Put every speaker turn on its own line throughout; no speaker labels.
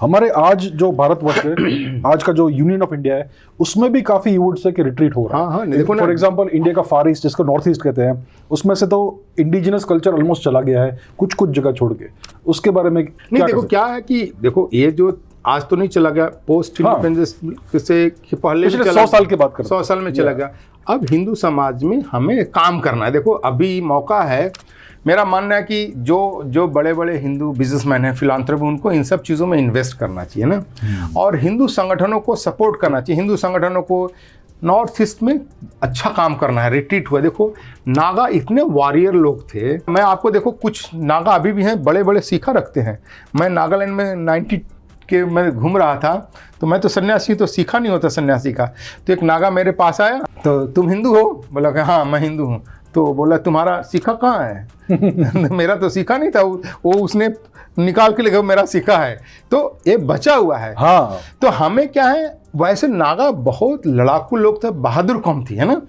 हमारे आज जो भारतवर्ष है, आज का जो यूनियन ऑफ इंडिया है, उसमें भी काफी यूट्स है कि रिट्रीट हो रहा है।
हाँ, देखो ना,
फॉर एग्जांपल इंडिया का फार ईस्ट, जिसको नॉर्थ ईस्ट कहते हैं, उसमें से तो इंडिजिनस कल्चर ऑलमोस्ट चला गया है कुछ कुछ जगह छोड़ के। उसके बारे में
नहीं, देखो क्या है कि देखो ये जो आज तो नहीं चला गया, पोस्ट इंडिपेंडेंस से पहले
100 साल की बात करते हैं,
100 साल में चला गया। अब हिंदू समाज में हमें काम करना है। देखो अभी मौका है। मेरा मानना है कि जो बड़े बड़े हिंदू बिजनेसमैन हैं, फिलांथ्रोपी, उनको इन सब चीज़ों में इन्वेस्ट करना चाहिए ना, और हिंदू संगठनों को सपोर्ट करना चाहिए। हिंदू संगठनों को नॉर्थ ईस्ट में अच्छा काम करना है। रिट्रीट हुआ, देखो नागा इतने वॉरियर लोग थे। मैं आपको देखो, कुछ नागा अभी भी हैं, बड़े बड़े सीखा रखते हैं। मैं नागालैंड में 90 के मैं घूम रहा था, तो मैं तो सन्यासी, तो सीखा नहीं होता सन्यासी का। तो एक नागा मेरे पास आया, तो तुम हिंदू हो? बोला कि हाँ मैं हिंदू हूँ। तो बोला तुम्हारा सीखा कहाँ है? मेरा तो सीखा नहीं था। वो उसने निकाल के लेके मेरा सीखा है, तो ये बचा हुआ है।
हाँ,
तो हमें क्या है, वैसे नागा बहुत लड़ाकू लोग थे, बहादुर कौम थी, है ना।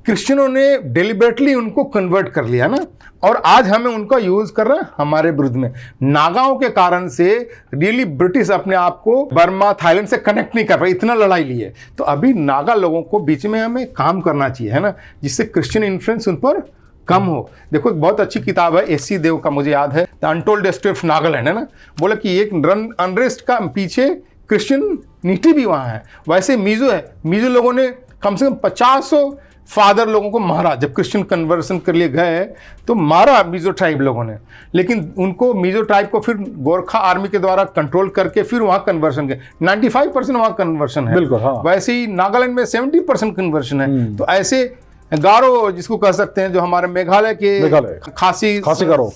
क्रिश्चियनों ने डेलिबरेटली उनको कन्वर्ट कर लिया ना, और आज हमें उनका यूज कर रहा है हमारे विरुद्ध में। नागाओं के कारण से रियली ब्रिटिश अपने आप को बर्मा, थाईलैंड से कनेक्ट नहीं कर पाए, इतना लड़ाई लिए। तो अभी नागा लोगों को बीच में हमें काम करना चाहिए, है ना, जिससे क्रिश्चियन इन्फ्लुएंस उन पर कम हो। देखो एक बहुत अच्छी किताब है एस सी देव का, मुझे याद है, the untold history of Nagaland, है ना। बोला कि एक अनरेस्ट का पीछे क्रिश्चियनिटी भी वहाँ है। वैसे मीजो है, मीजो लोगों ने कम से कम 50 फादर लोगों को मारा। जब क्रिश्चियन कन्वर्सन के लिए गए तो मारा मिजो ट्राइब लोगों ने, लेकिन उनको मिजो ट्राइब को फिर गोरखा आर्मी के द्वारा कंट्रोल करके फिर वहाँ कन्वर्सन के 95% वहाँ कन्वर्सन है।
बिल्कुल, हाँ।
वैसे ही नागालैंड में 70% कन्वर्सन है। तो ऐसे गारो जिसको कह सकते हैं, जो हमारे मेघालय के खासी गारो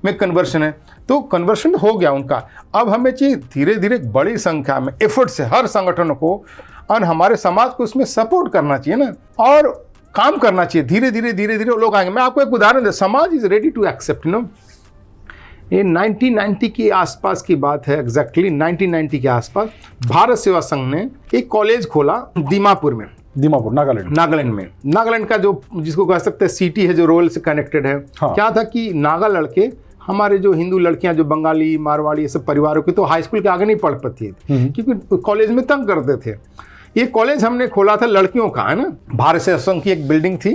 में कन्वर्सन है, तो कन्वर्सन हो गया उनका। अब हमें चाहिए धीरे धीरे बड़ी संख्या में एफर्ट से हर संगठनों को और हमारे समाज को उसमें सपोर्ट करना चाहिए ना, और काम करना चाहिए। धीरे धीरे लोग आएंगे। मैं आपको एक उदाहरण दे, समाज is ready to accept, no. ये 1990 के आसपास की बात है, एग्जैक्टली 1990 के आसपास भारत सेवा संघ ने एक कॉलेज खोला दीमापुर में, नागालैंड में। नागालैंड का जो जिसको कह सकते हैं सिटी है, जो रोल से कनेक्टेड है। हाँ। क्या था कि नागा लड़के, हमारे जो हिंदू लड़कियां, जो बंगाली, मारवाड़ी, ये सब परिवारों की, तो हाई स्कूल के आगे नहीं पढ़ पाती थी, क्योंकि कॉलेज में तंग करते थे। ये कॉलेज हमने खोला था लड़कियों का, है ना। भारत सेवा संघ की एक बिल्डिंग थी,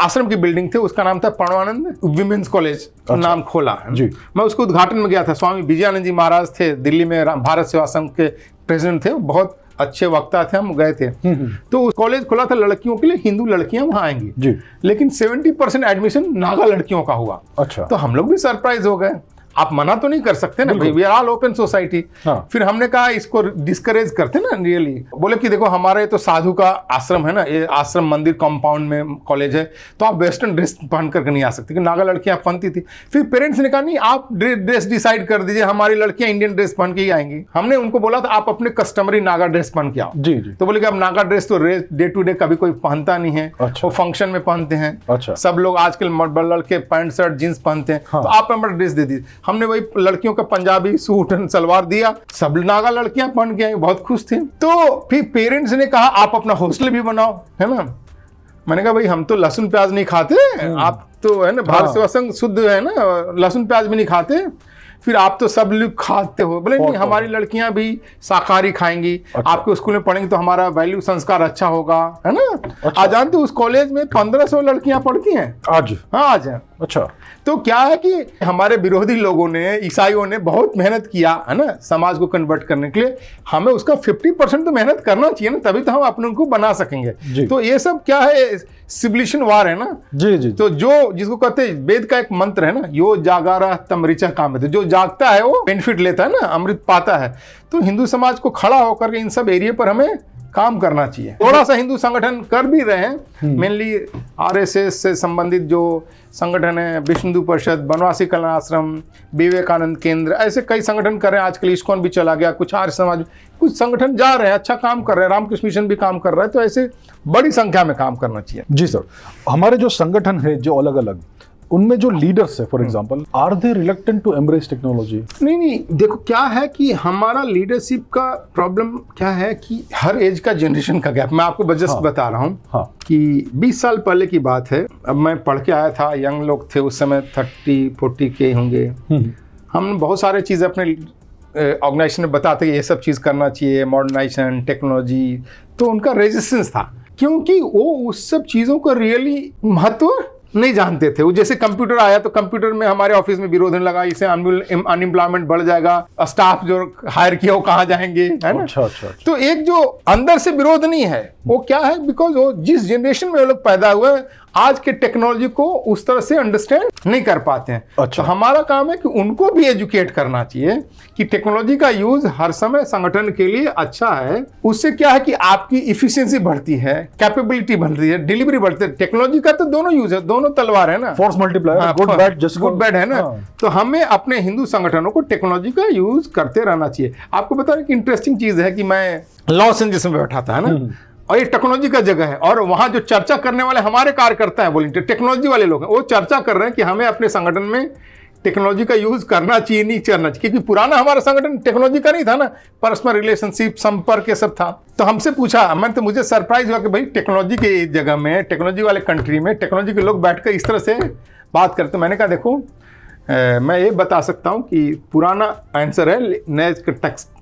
आश्रम की बिल्डिंग थी, उसका नाम था परमानंद विमेंस कॉलेज। अच्छा। नाम खोला जी। मैं उसको उद्घाटन में गया था। स्वामी विजयानंद जी महाराज थे दिल्ली में, भारत सेवा संघ के प्रेसिडेंट थे, बहुत अच्छे वक्ता थे, हम गए थे। तो कॉलेज खोला था लड़कियों के लिए, हिंदू लड़कियां वहां आएंगी जी। लेकिन 70% एडमिशन नागा लड़कियों का हुआ। अच्छा। तो हम लोग भी सरप्राइज हो गए। आप मना तो नहीं कर सकते ना, we are all open society. हाँ। फिर हमने कहा इसको डिस्करेज करते ना, रियली बोले कि देखो हमारे तो साधु का आश्रम है ना, ये आश्रम मंदिर कंपाउंड में कॉलेज है, तो आप वेस्टर्न ड्रेस पहन करके नहीं आ सकते, कि नागा लड़कियां पहनती थी। फिर पेरेंट्स ने कहा नहीं, आप ड्रेस डिसाइड कर दीजिए, हमारी लड़कियां इंडियन ड्रेस पहन के ही आएंगी। हमने उनको बोला था आप अपने कस्टमरी नागा ड्रेस पहन के आओ जी। तो बोले कि अब नागा ड्रेस तो डे टू डे कभी कोई पहनता नहीं है। अच्छा। वो फंक्शन में पहनते हैं। अच्छा। सब लोग आजकल लड़के पैंट शर्ट जींस पहनते हैं। हाँ। तो आप हमारा ड्रेस दे दीजिए। हमने वही लड़कियों का पंजाबी सूट एंड सलवार दिया, सब नागा लड़कियां पहन के आई, बहुत खुश थी। तो फिर पेरेंट्स ने कहा आप अपना हॉस्टल भी बनाओ, है ना। मैंने कहा भाई हम तो लहसुन प्याज नहीं खाते, आप तो है ना भारत सेवा संघ शुद्ध है ना, लहसुन प्याज भी नहीं खाते, फिर आप तो सब लोग खाते हो। बोले नहीं, हमारी लड़कियां भी शाकाहारी खाएंगी। अच्छा। आपके स्कूल में पढ़ेंगे तो हमारा वैल्यू संस्कार अच्छा होगा, है ना। अच्छा। आज जानते उस कॉलेज में 1500 लड़कियां पढ़ती हैं आज। हाँ, आज है। अच्छा। तो क्या है कि हमारे विरोधी लोगों ने, ईसाइयों ने बहुत मेहनत किया, है ना, समाज को कन्वर्ट करने के लिए। हमें उसका 50% तो मेहनत करना चाहिए ना, तभी तो हम अपने को बना सकेंगे। तो ये सब क्या है, सिविलियन वार है ना जी जी। तो जो जिसको कहते हैं, वेद का एक मंत्र है ना, यो जागारा तम ऋचा कामयते, जो जागता है वो बेनिफिट लेता है ना, अमृत पाता है। तो हिंदू समाज को खड़ा होकर के इन सब एरिया पर हमें काम करना चाहिए। थोड़ा सा हिंदू संगठन कर भी रहे हैं, मेनली आरएसएस से संबंधित जो संगठन है, विश्व हिंदू परिषद, बनवासी कल्याण आश्रम, विवेकानंद केंद्र, ऐसे कई संगठन कर रहे हैं। आजकल इस्कॉन भी चला गया, कुछ आर्य समाज, कुछ संगठन जा रहे हैं, अच्छा काम कर रहे हैं, रामकृष्ण मिशन भी काम कर रहा है। तो ऐसे बड़ी संख्या में काम करना चाहिए
जी सर। हमारे जो संगठन है जो अलग अलग, उनमें जो लीडर्स है for example, are they reluctant to embrace technology?
नहीं, देखो क्या है कि हमारा लीडरशिप का प्रॉब्लम क्या है कि हर एज का जनरेशन का गैप। मैं आपको जस्ट बता रहा हूँ। हाँ। कि 20 साल पहले की बात है, अब मैं पढ़ के आया था, यंग लोग थे उस समय, 30-40 के होंगे। हम बहुत सारे चीज़ें अपने ऑर्गेनाइजेशन में बताते कि ये सब चीज़ करना चाहिए, मॉडर्नाइजेशन, टेक्नोलॉजी, तो उनका रेजिस्टेंस था, क्योंकि वो उस सब चीज़ों का रियली महत्व नहीं जानते थे। वो जैसे कंप्यूटर आया तो कंप्यूटर में हमारे ऑफिस में विरोध होने लगा, इससे अनएम्प्लॉयमेंट बढ़ जाएगा, स्टाफ जो हायर किया वो कहाँ जाएंगे, है ना।
अच्छा।
तो एक जो अंदर से विरोध नहीं है, वो क्या है, बिकॉज वो जिस जनरेशन में वो लोग पैदा हुए आज के टेक्नोलॉजी को उस तरह से अंडरस्टैंड नहीं कर पाते हैं।
अच्छा।
तो हमारा काम है कि उनको भी एजुकेट करना चाहिए कि टेक्नोलॉजी का यूज हर समय संगठन के लिए अच्छा है। उससे क्या है कि आपकी इफिशिएंसी बढ़ती है, कैपेबिलिटी बढ़ती है, डिलीवरी बढ़ती है। टेक्नोलॉजी का तो दोनों यूज है, दोनों तलवार है ना,
force multiplier, good bad, just
good bad है ना। तो हमें अपने हिंदू संगठनों को टेक्नोलॉजी का यूज करते रहना चाहिए। आपको बता रहे कि इंटरेस्टिंग चीज है कि मैं लॉस एंजल्स में बैठा था, है ना, और ये टेक्नोलॉजी का जगह है, और वहां जो चर्चा करने वाले हमारे कार्यकर्ता हैं, वॉलंटियर टेक्नोलॉजी वाले लोग हैं, वो चर्चा कर रहे हैं कि हमें अपने संगठन में टेक्नोलॉजी का यूज करना चाहिए, नहीं करना चाहिए, क्योंकि पुराना हमारा संगठन टेक्नोलॉजी का नहीं था ना, परस्पर रिलेशनशिप, संपर्क, ये सब था। तो हमसे पूछा, मुझे सरप्राइज हुआ कि भाई टेक्नोलॉजी के जगह में, टेक्नोलॉजी वाले कंट्री में टेक्नोलॉजी के लोग बैठकर इस तरह से बात करते। मैंने कहा देखो, मैं ये बता सकता हूँ कि पुराना आंसर है, नए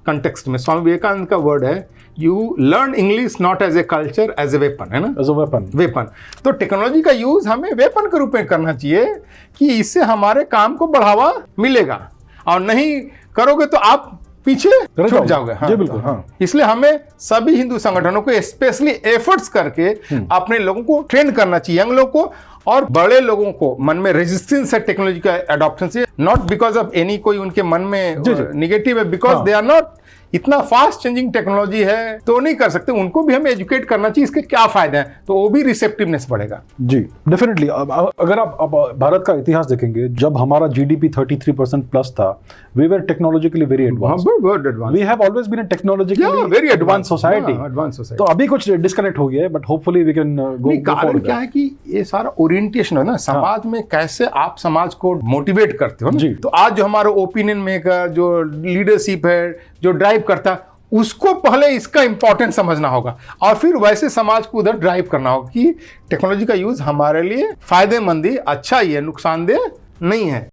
कंटेक्स्ट में स्वामी विवेकानंद का वर्ड है, you learn English not as a culture, as a weapon, है ना,
एज अ वेपन।
तो टेक्नोलॉजी का यूज हमें वेपन के रूप में करना चाहिए कि इससे हमारे काम को बढ़ावा मिलेगा, और नहीं करोगे तो आप पीछे छूट जाओगे।
जी बिल्कुल, हाँ।
इसलिए हमें सभी हिंदू संगठनों को स्पेशली एफर्ट्स करके अपने लोगों को ट्रेन करना चाहिए, यंग लोगों को, और बड़े लोगों को मन में रेजिस्टेंस है टेक्नोलॉजी का एडॉप्शन से, नॉट बिकॉज ऑफ एनी कोई उनके मन में निगेटिव है, बिकॉज दे आर नॉट, इतना फास्ट चेंजिंग टेक्नोलॉजी है तो नहीं कर सकते। उनको भी हमें एजुकेट करना चाहिए इसके क्या फायदे हैं, तो वो भी रिसेप्टिवनेस बढ़ेगा।
जी डेफिनेटली। अगर आप भारत का इतिहास देखेंगे, जब हमारा जीडीपी 33% प्लस था, we were technologically very advance, we have always been a technologically
very
advance society. तो अभी कुछ डिस्कनेक्ट हो गया है, but hopefully we can go forward.
क्या है कि ये सारा ओरिएंटेशन है ना, समाज में कैसे आप समाज को मोटिवेट करते हो ना। तो आज जो हमारा ओपिनियन मेकर, जो लीडरशिप है, जो ड्राइव करता है, उसको पहले इसका इंपॉर्टेंस समझना होगा, और फिर वैसे समाज को उधर ड्राइव करना होगा कि टेक्नोलॉजी का यूज हमारे लिए फायदेमंद ही, अच्छा ही है, नुकसानदेह नहीं है।